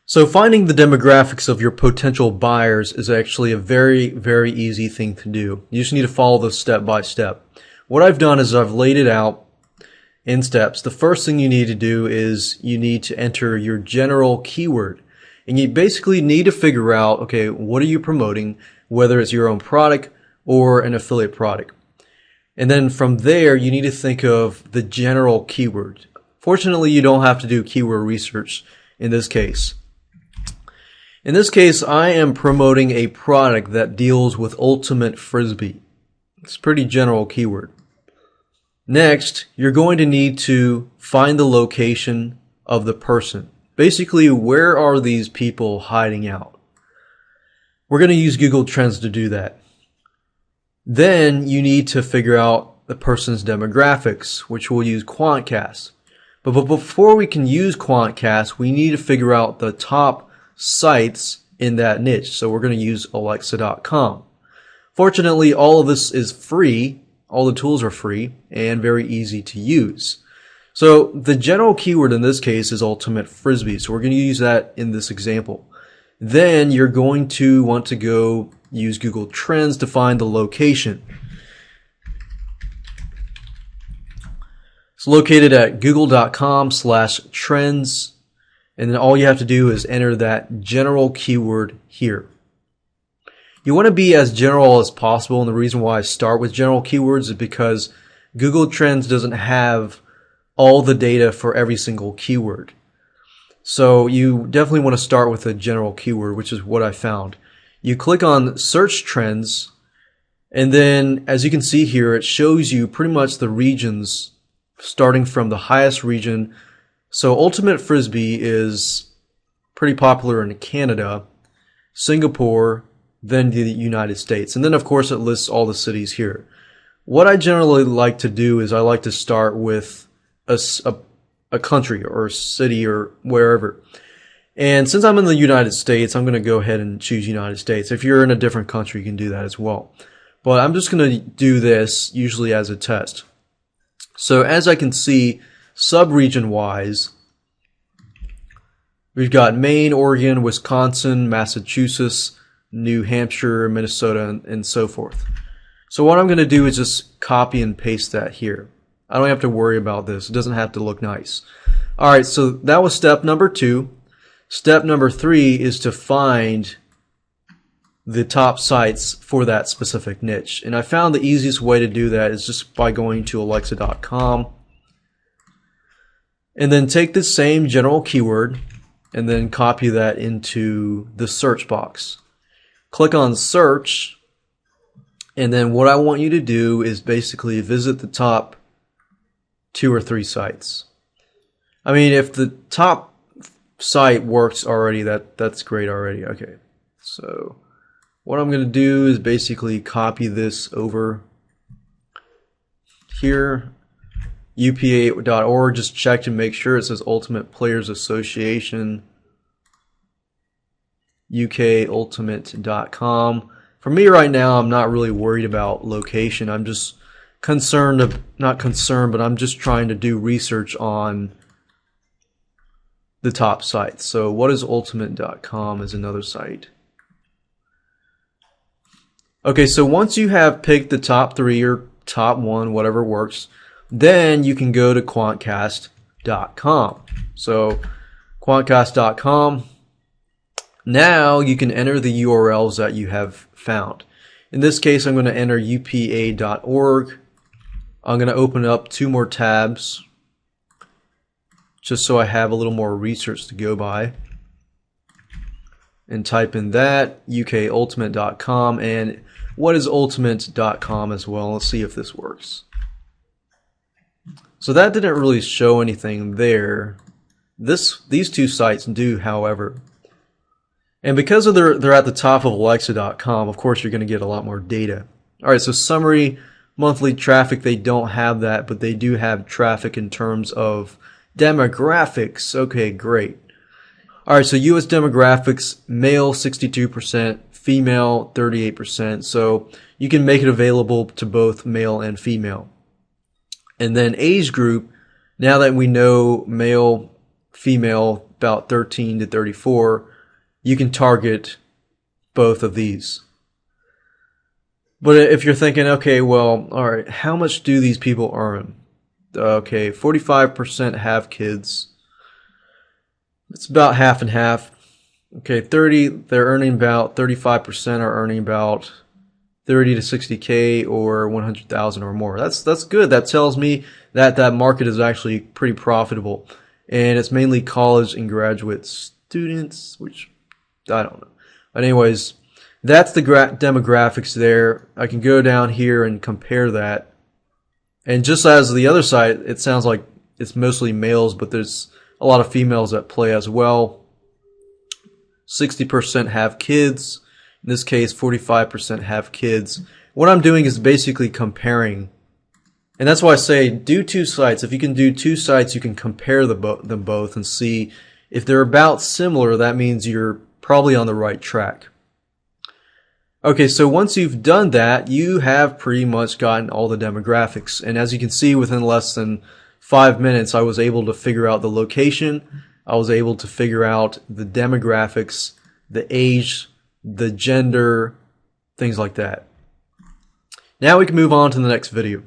So finding the demographics of your potential buyers is actually a very, very easy thing to do. You just need to follow this step by step. What I've done is I've laid it out in steps. The first thing you need to do is you need to enter your general keyword. And you basically need to figure out, okay, what are you promoting, whether it's your own product or an affiliate product. And then from there, you need to think of the general keyword. Fortunately, you don't have to do keyword research in this case. In this case, I am promoting a product that deals with ultimate frisbee. It's a pretty general keyword. Next, you're going to need to find the location of the person. Basically, where are these people hiding out? We're going to use Google Trends to do that. Then you need to figure out the person's demographics, which we'll use Quantcast. But before we can use Quantcast, we need to figure out the top sites in that niche. So we're going to use Alexa.com. Fortunately, all of this is free. All the tools are free and very easy to use. So the general keyword in this case is ultimate frisbee. So we're going to use that in this example. Then you're going to want to go use Google Trends to find the location. It's located at google.com/trends. And then all you have to do is enter that general keyword here. You want to be as general as possible, and the reason why I start with general keywords is because Google Trends doesn't have all the data for every single keyword. So you definitely want to start with a general keyword, which is what I found. You click on Search Trends, and then as you can see here, it shows you pretty much the regions starting from the highest region. So ultimate frisbee is pretty popular in Canada, Singapore, then the United States. And then of course it lists all the cities here. What I generally like to do is I like to start with a country or a city or wherever. And since I'm in the United States, I'm going to go ahead and choose United States. If you're in a different country, you can do that as well. But I'm just going to do this usually as a test. So as I can see, sub-region wise, we've got Maine, Oregon, Wisconsin, Massachusetts, New Hampshire, Minnesota, and so forth. So what I'm going to do is just copy and paste that here. I don't have to worry about this. It doesn't have to look nice. Alright, so that was step number 2. Step number 3 is to find the top sites for that specific niche. And I found the easiest way to do that is just by going to Alexa.com. And then take the same general keyword and then copy that into the search box. Click on search, and then what I want you to do is basically visit the top 2 or 3 sites. I mean, if the top site works already, that's great already. Okay, so what I'm going to do is basically copy this over here. FBAd.org, just check to make sure it says Ultimate Players Association. UKUltimate.com. For me right now, I'm not really worried about location. I'm just not concerned, but I'm just trying to do research on the top sites. So what is ultimate.com is another site. Okay, so once you have picked the top 3 or top 1, whatever works, then you can go to Quantcast.com. So Quantcast.com. Now you can enter the URLs that you have found. In this case, I'm going to enter FBAd.org. I'm going to open up 2 more tabs just so I have a little more research to go by. And type in that, UKUltimate.com, and what is ultimate.com as well. Let's see if this works. So that didn't really show anything there. These 2 sites do, however. And because of they're at the top of Alexa.com, of course you're going to get a lot more data. Alright, so summary, monthly traffic, they don't have that, but they do have traffic in terms of demographics. Okay, great. Alright, so US demographics, male 62%, female 38%. So you can make it available to both male and female. And then age group, now that we know male, female, about 13 to 34, you can target both of these. But if you're thinking, okay, well, all right, how much do these people earn? Okay, 45% have kids. It's about half and half. Okay, they're earning about 35% are earning about 30 to 60K or 100,000 or more. That's good. That tells me that that market is actually pretty profitable, and it's mainly college and graduate students, which I don't know. But anyways, that's the demographics there. I can go down here and compare that. And just as the other side, it sounds like it's mostly males, but there's a lot of females at play as well. 60% have kids. In this case, 45% have kids. What I'm doing is basically comparing. And that's why I say do two sites. If you can do two sites, you can compare them both and see if they're about similar. That means you're probably on the right track. Okay, so once you've done that, you have pretty much gotten all the demographics. And as you can see, within less than 5 minutes, I was able to figure out the location. I was able to figure out the demographics, the age, the gender, things like that. Now we can move on to the next video.